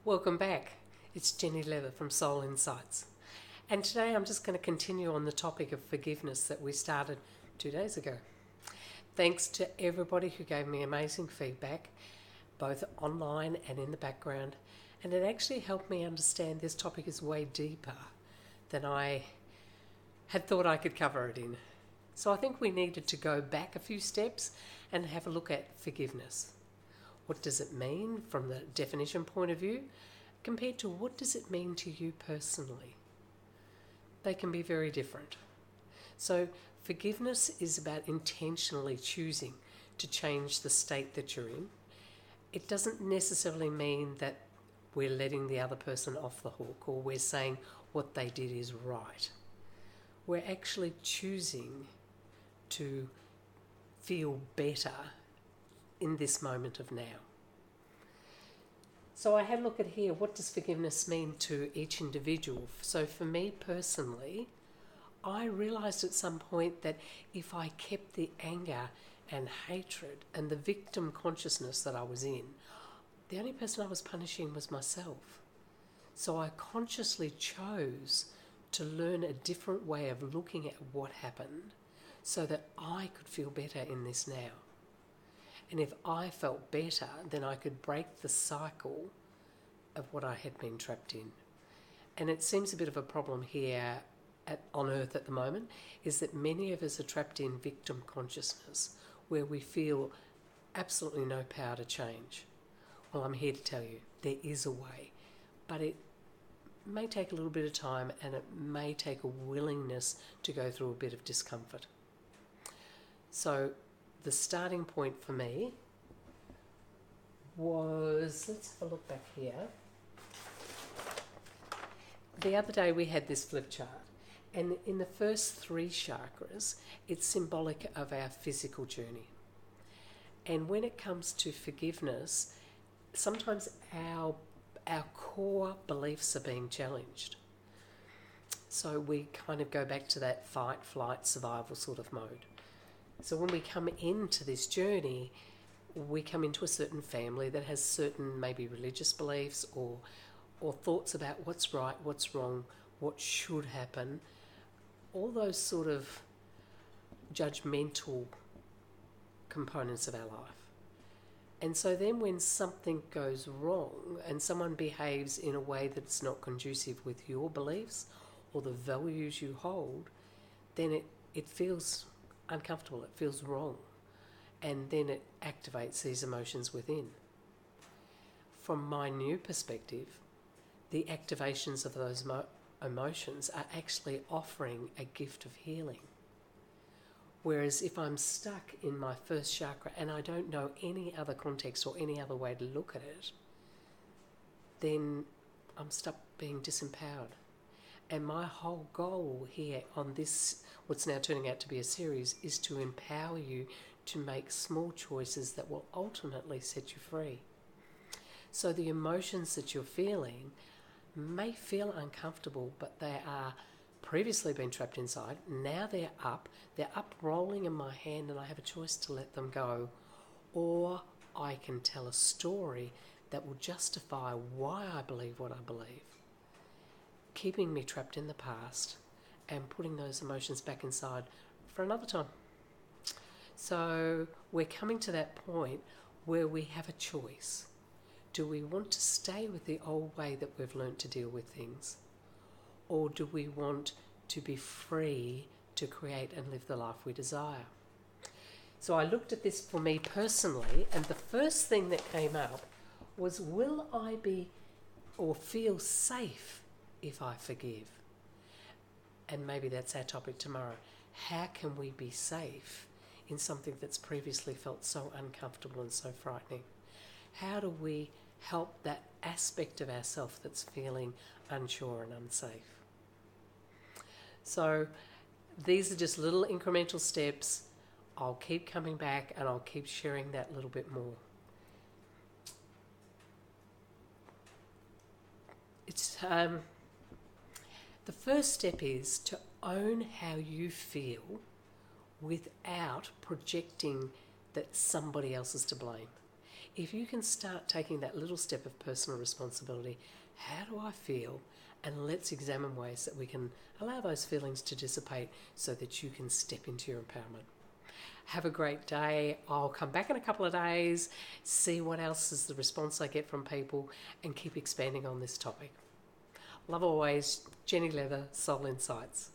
Welcome back. It's Jenny Leather from Soul Insights. And today I'm just going to continue on the topic of forgiveness that we started 2 days ago. Thanks to everybody who gave me amazing feedback, both online and in the background. And it actually helped me understand this topic is way deeper than I had thought I could cover it in. So I think we needed to go back a few steps and have a look at forgiveness. What does it mean from the definition point of view compared to what does it mean to you personally? They can be very different. So forgiveness is about intentionally choosing to change the state that you're in. It doesn't necessarily mean that we're letting the other person off the hook or we're saying what they did is right. We're actually choosing to feel better in this moment of now. So I had a look at here, what does forgiveness mean to each individual? So for me personally, I realised at some point that if I kept the anger and hatred and the victim consciousness that I was in, the only person I was punishing was myself. So I consciously chose to learn a different way of looking at what happened so that I could feel better in this now. And if I felt better, then I could break the cycle of what I had been trapped in. And it seems a bit of a problem here on Earth at the moment, is that many of us are trapped in victim consciousness, where we feel absolutely no power to change. Well, I'm here to tell you, there is a way, but it may take a little bit of time and it may take a willingness to go through a bit of discomfort. So the starting point for me was, let's have a look back here. The other day we had this flip chart, and in the first 3 chakras, it's symbolic of our physical journey. And when it comes to forgiveness, sometimes our core beliefs are being challenged. So we kind of go back to that fight, flight, survival sort of mode. So when we come into this journey, we come into a certain family that has certain maybe religious beliefs or thoughts about what's right, what's wrong, what should happen, all those sort of judgmental components of our life. And so then when something goes wrong and someone behaves in a way that's not conducive with your beliefs or the values you hold, then it feels uncomfortable, it feels wrong, and then it activates these emotions within. From my new perspective, the activations of those emotions are actually offering a gift of healing. Whereas if I'm stuck in my first chakra and I don't know any other context or any other way to look at it, then I'm stuck being disempowered. And my whole goal here on this, what's now turning out to be a series, is to empower you to make small choices that will ultimately set you free. So the emotions that you're feeling may feel uncomfortable, but they are previously been trapped inside. Now they're up rolling in my hand, and I have a choice to let them go, or I can tell a story that will justify why I believe what I believe, keeping me trapped in the past and putting those emotions back inside for another time. So we're coming to that point where we have a choice. Do we want to stay with the old way that we've learnt to deal with things? Or do we want to be free to create and live the life we desire? So I looked at this for me personally, and the first thing that came up was, will I be or feel safe if I forgive? And maybe that's our topic tomorrow. How can we be safe in something that's previously felt so uncomfortable and so frightening? How do we help that aspect of ourselves that's feeling unsure and unsafe? So these are just little incremental steps. I'll keep coming back and I'll keep sharing that little bit more. It's the first step is to own how you feel without projecting that somebody else is to blame. If you can start taking that little step of personal responsibility, how do I feel? And let's examine ways that we can allow those feelings to dissipate so that you can step into your empowerment. Have a great day. I'll come back in a couple of days, see what else is the response I get from people, and keep expanding on this topic. Love always, Jenny Leather, Soul Insights.